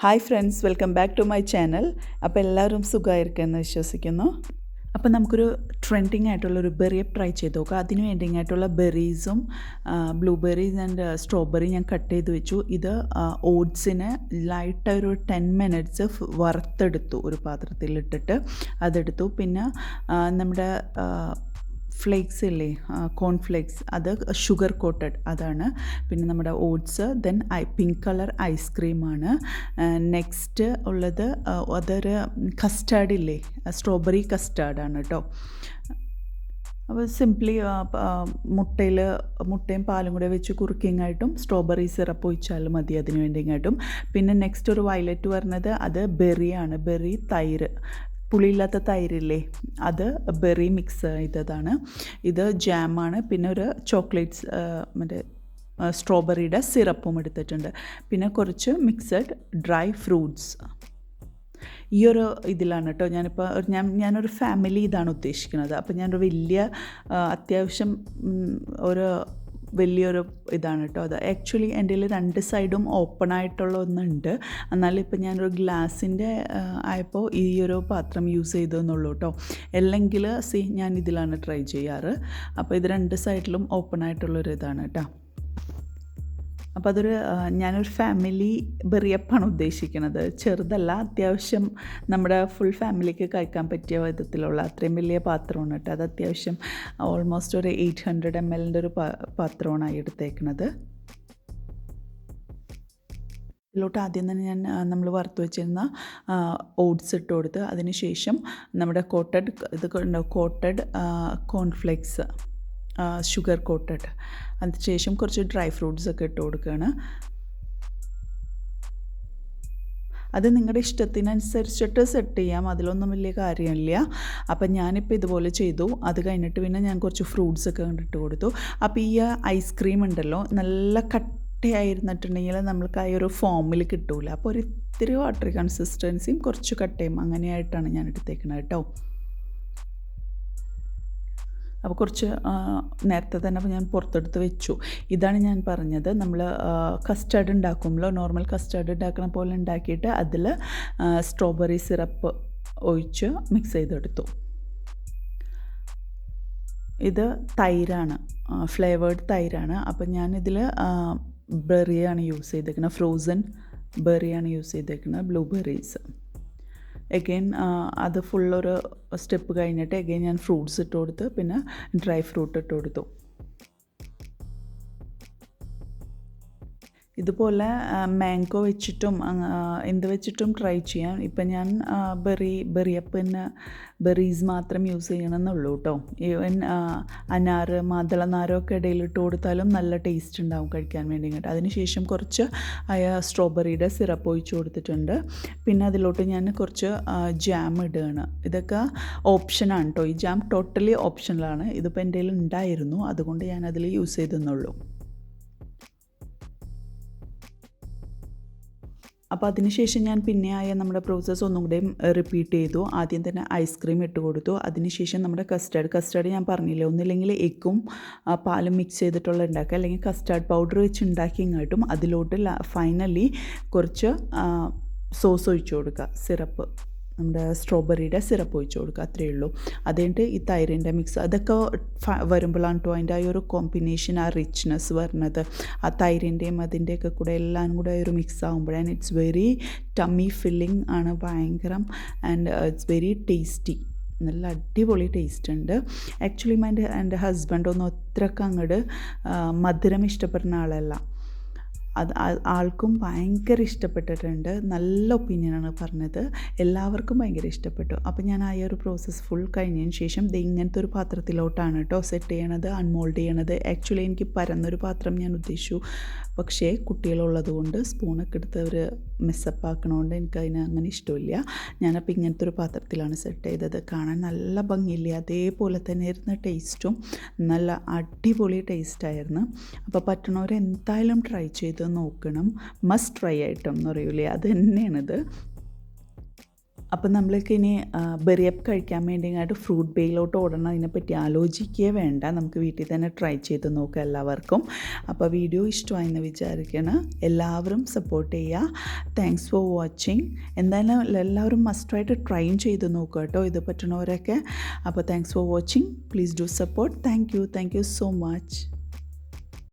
Hi friends, welcome back to my channel. അപ്പോൾ എല്ലാവരും സുഖമായിരിക്കുമെന്ന് വിശ്വസിക്കുന്നു. അപ്പോൾ നമുക്കൊരു ട്രെൻഡിങ് ആയിട്ടുള്ളൊരു ബെറി അപ്പ് ട്രൈ ചെയ്ത് നോക്കാം. അതിന് വേണ്ടിയായിട്ടുള്ള ബെറീസും ബ്ലൂബെറീസ് ആൻഡ് സ്ട്രോബെറി ഞാൻ കട്ട് ചെയ്ത് വെച്ചു. ഇത് ഓട്സിന് ലൈറ്റായൊരു 10 മിനിറ്റ്സ് വറുത്തെടുത്തു, ഒരു പാത്രത്തിലിട്ടിട്ട് അതെടുത്തു. പിന്നെ നമ്മുടെ ഫ്ലേക്സ് ഇല്ലേ, കോൺഫ്ലേക്സ്, അത് ഷുഗർ കോട്ടഡ് അതാണ്. പിന്നെ നമ്മുടെ ഓട്സ്, ദെൻ പിങ്ക് കളർ ഐസ്ക്രീമാണ്. നെക്സ്റ്റ് ഉള്ളത് അതൊരു കസ്റ്റാർഡ് ഇല്ലേ, സ്ട്രോബെറി കസ്റ്റാർഡാണ് കേട്ടോ. അപ്പോൾ സിംപ്ലി മുട്ടയും പാലും കൂടെ വെച്ച് കുറുക്കിങ്ങായിട്ടും സ്ട്രോബെറി സിറപ്പ് ഒഴിച്ചാലും മതി അതിന് വേണ്ടിങ്ങായിട്ടും. പിന്നെ നെക്സ്റ്റ് ഒരു വയലറ്റ് പറഞ്ഞത് അത് ബെറിയാണ്, ബെറി തൈര്, പുളിയില്ലാത്ത തൈരില്ലേ, അത് ബെറി മിക്സ് ചെയ്തതാണ്. ഇത് ജാമാണ്. പിന്നെ ഒരു ചോക്ലേറ്റ്സ് മറ്റേ സ്ട്രോബെറിയുടെ സിറപ്പും എടുത്തിട്ടുണ്ട്. പിന്നെ കുറച്ച് മിക്സഡ് ഡ്രൈ ഫ്രൂട്ട്സ്. ഈ ഒരു ഇതിലാണ് കേട്ടോ ഞാനൊരു ഫാമിലി ഇതാണ് ഉദ്ദേശിക്കുന്നത്. അപ്പോൾ ഞാനൊരു അത്യാവശ്യം ഒരു വലിയൊരു ഇതാണ് കേട്ടോ അത്. ആക്ച്വലി എൻ്റെ കയ്യിൽ 2 സൈഡും ഓപ്പൺ ആയിട്ടുള്ള ഒന്നുണ്ട്. എന്നാലും ഇപ്പം ഞാനൊരു ഗ്ലാസിൻ്റെ ആയപ്പോൾ ഈ ഒരു പാത്രം യൂസ് ചെയ്തെന്നുള്ളൂ കേട്ടോ. അല്ലെങ്കിൽ ഞാൻ ഇതിലാണ് ട്രൈ ചെയ്യാറ്. അപ്പോൾ ഇത് 2 സൈഡിലും ഓപ്പൺ ആയിട്ടുള്ളൊരു ഇതാണ് കേട്ടോ. അപ്പോൾ അതൊരു ഞാനൊരു ഫാമിലി ബെറിയപ്പാണ് ഉദ്ദേശിക്കുന്നത്. ചെറുതല്ല, അത്യാവശ്യം നമ്മുടെ ഫുൾ ഫാമിലിക്ക് കഴിക്കാൻ പറ്റിയ വിധത്തിലുള്ള അത്രയും വലിയ പാത്രമാണ് കേട്ടോ. അത് അത്യാവശ്യം ഓൾമോസ്റ്റ് ഒരു 800 ml ഒരു പാത്രമാണ് എടുത്തേക്കുന്നത്. ഇതിലോട്ട് ആദ്യം തന്നെ നമ്മൾ വറുത്ത് വെച്ചിരുന്ന ഓട്സ് ഇട്ട് കൊടുത്ത്, അതിന് ശേഷം നമ്മുടെ കോട്ടഡ് കോൺഫ്ലേക്സ്, ഷുഗർ കോട്ടഡ്, അതിനുശേഷം കുറച്ച് ഡ്രൈ ഫ്രൂട്ട്സ് ഒക്കെ ഇട്ട് കൊടുക്കുകയാണ്. അത് നിങ്ങളുടെ ഇഷ്ടത്തിനനുസരിച്ചിട്ട് സെറ്റ് ചെയ്യാം, അതിലൊന്നും വലിയ കാര്യമില്ല. അപ്പം ഞാനിപ്പോൾ ഇതുപോലെ ചെയ്തു. അത് കഴിഞ്ഞിട്ട് പിന്നെ ഞാൻ കുറച്ച് ഫ്രൂട്ട്സ് ഒക്കെ ഇട്ട് കൊടുത്തു. അപ്പോൾ ഈ ഐസ്ക്രീം ഉണ്ടല്ലോ, നല്ല കട്ടയായിരുന്നിട്ടുണ്ടെങ്കിൽ നമ്മൾക്ക് ആ ഒരു ഫോമിൽ കിട്ടൂല. അപ്പോൾ ഒരു ഇത്തിരി വാട്ടറി കൺസിസ്റ്റൻസിയും കുറച്ച് കട്ടയും അങ്ങനെയായിട്ടാണ് ഞാൻ എടുത്തേക്കുന്നത് കേട്ടോ. അപ്പോൾ കുറച്ച് നേരത്തെ തന്നെ ഞാൻ പുറത്തെടുത്ത് വെച്ചു. ഇതാണ് ഞാൻ പറഞ്ഞത്, നമ്മൾ കസ്റ്റാർഡ് ഉണ്ടാക്കുമ്പോൾ നോർമൽ കസ്റ്റാർഡ് ഉണ്ടാക്കുന്ന പോലെ ഉണ്ടാക്കിയിട്ട് അതിൽ സ്ട്രോബെറി സിറപ്പ് ഒഴിച്ച് മിക്സ് ചെയ്തെടുത്തു. ഇത് തൈരാണ്, ഫ്ലേവേർഡ് തൈരാണ്. അപ്പം ഞാനിതിൽ ബെറിയാണ് യൂസ് ചെയ്തേക്കുന്നത്, ഫ്രോസൺ ബെറിയാണ് യൂസ് ചെയ്തേക്കുന്നത്, ബ്ലൂബെറീസ്. എഗെയിൻ അത് ഫുള്ളൊരു സ്റ്റെപ്പ് കഴിഞ്ഞിട്ട് എഗെയിൻ ഞാൻ ഫ്രൂട്ട്സ് ഇട്ട് കൊടുത്ത്, പിന്നെ ഡ്രൈ ഫ്രൂട്ട് ഇട്ട് കൊടുത്തു. ഇതുപോലെ മാംഗോ വെച്ചിട്ടും എന്ത് വെച്ചിട്ടും ട്രൈ ചെയ്യാം. ഇപ്പം ഞാൻ ബെറിയപ്പിന് ബെറീസ് മാത്രം യൂസ് ചെയ്യണമെന്നുള്ളൂ കേട്ടോ. ഈവൻ അനാറ്, മാതളനാരൊക്കെ ഇടയിലിട്ട് കൊടുത്താലും നല്ല ടേസ്റ്റ് ഉണ്ടാവും കഴിക്കാൻ വേണ്ടി. അതിനുശേഷം കുറച്ച് സ്ട്രോബെറിയുടെ സിറപ്പ് ഒഴിച്ച് കൊടുത്തിട്ടുണ്ട്. പിന്നെ അതിലോട്ട് ഞാൻ കുറച്ച് ജാം ഇടുകയാണ്. ഇതൊക്കെ ഓപ്ഷനാണ് കേട്ടോ. ഈ ജാം ടോട്ടലി ഓപ്ഷണലാണ്. ഇതിപ്പോൾ എൻ്റെ കയ്യിൽ ഉണ്ടായിരുന്നു, അതുകൊണ്ട് ഞാൻ അതിൽ യൂസ് ചെയ്തെന്നുള്ളൂ. അപ്പോൾ അതിനുശേഷം ഞാൻ നമ്മുടെ പ്രോസസ്സ് ഒന്നും കൂടെയും റിപ്പീറ്റ് ചെയ്തു. ആദ്യം തന്നെ ഐസ്ക്രീം ഇട്ട് കൊടുത്തു. അതിനുശേഷം നമ്മുടെ കസ്റ്റാർഡ് ഞാൻ പറഞ്ഞില്ലേ, ഒന്നില്ലെങ്കിൽ എഗ്ഗും പാലും മിക്സ് ചെയ്തിട്ടുള്ള ഉണ്ടാക്കുക, അല്ലെങ്കിൽ കസ്റ്റാർഡ് പൗഡർ വെച്ച് ഉണ്ടാക്കിയങ്ങായിട്ടും അതിലോട്ട് ഫൈനലി കുറച്ച് സോസ് ഒഴിച്ചു കൊടുക്കുക, സിറപ്പ്, നമ്മുടെ സ്ട്രോബെറിയുടെ സിറപ്പ് ഒഴിച്ച് കൊടുക്കുക, അത്രയേ ഉള്ളൂ. അതുകഴിഞ്ഞിട്ട് ഈ തൈരിൻ്റെ മിക്സ് അതൊക്കെ വരുമ്പോഴാണ് കേട്ടോ അതിൻ്റെ ആ ഒരു കോമ്പിനേഷൻ, ആ റിച്ച്നെസ് വരുന്നത്. ആ തൈരിൻ്റെയും അതിൻ്റെയൊക്കെ കൂടെ എല്ലാം കൂടെ ഒരു മിക്സ് ആകുമ്പോഴാണ് ഇറ്റ്സ് വെരി ടമ്മി ഫില്ലിംഗ് ആണ്, ഭയങ്കരം. ആൻഡ് ഇറ്റ്സ് വെരി ടേസ്റ്റി, നല്ല അടിപൊളി ടേസ്റ്റ് ഉണ്ട്. ആക്ച്വലി എൻ്റെ ഹസ്ബൻഡൊന്നും അത്രയ്ക്ക് അങ്ങോട്ട് മധുരം ഇഷ്ടപ്പെടുന്ന ആളല്ല. ആൾക്കും ഭയങ്കര ഇഷ്ടപ്പെട്ടിട്ടുണ്ട്, നല്ല ഒപ്പീനിയനാണ് പറഞ്ഞത്, എല്ലാവർക്കും ഭയങ്കര ഇഷ്ടപ്പെട്ടു. അപ്പോൾ ഞാൻ ആ ഒരു പ്രോസസ്സ് ഫുൾ കഴിഞ്ഞതിന് ശേഷം ഇങ്ങനത്തെ ഒരു പാത്രത്തിലോട്ടാണ് കേട്ടോ സെറ്റ് ചെയ്യണത്, അൺമോൾഡ് ചെയ്യണത്. ആക്ച്വലി എനിക്ക് പരന്നൊരു പാത്രം ഞാൻ ഉദ്ദേശിച്ചു, പക്ഷേ കുട്ടികളുള്ളത് കൊണ്ട് സ്പൂണൊക്കെ എടുത്ത് അവർ മെസ്സപ്പ് ആക്കണോണ്ട് എനിക്കതിന് അങ്ങനെ ഇഷ്ടമില്ല. ഞാനപ്പോൾ ഇങ്ങനത്തെ ഒരു പാത്രത്തിലാണ് സെറ്റ് ചെയ്തത്. കാണാൻ നല്ല ഭംഗിയില്ല, അതേപോലെ തന്നെ ആയിരുന്നു ടേസ്റ്റും, നല്ല അടിപൊളി ടേസ്റ്റായിരുന്നു. അപ്പോൾ പറ്റണവർ എന്തായാലും ട്രൈ ചെയ്ത് നോക്കണം, മസ്റ്റ് ട്രൈ ഐറ്റം എന്ന് പറയൂലേ, അത് തന്നെയാണിത്. അപ്പം നമ്മൾക്ക് ഇനി ബെറിയപ്പ് കഴിക്കാൻ വേണ്ടിയിട്ട് ഫ്രൂട്ട് ബേയിലോട്ട് ഓടണം. അതിനെപ്പറ്റി ആലോചിക്കുകയേ വേണ്ട, നമുക്ക് വീട്ടിൽ തന്നെ ട്രൈ ചെയ്ത് നോക്കാം എല്ലാവർക്കും. അപ്പോൾ വീഡിയോ ഇഷ്ടമായെന്ന് വിചാരിക്കണം. എല്ലാവരും സപ്പോർട്ട് ചെയ്യുക. Thanks for watching. എന്തായാലും എല്ലാവരും മസ്റ്റായിട്ട് ട്രൈയും ചെയ്ത് നോക്കുക കേട്ടോ, ഇത് പറ്റുന്നവരൊക്കെ. അപ്പോൾ thanks for watching. Please do support. Thank you so much.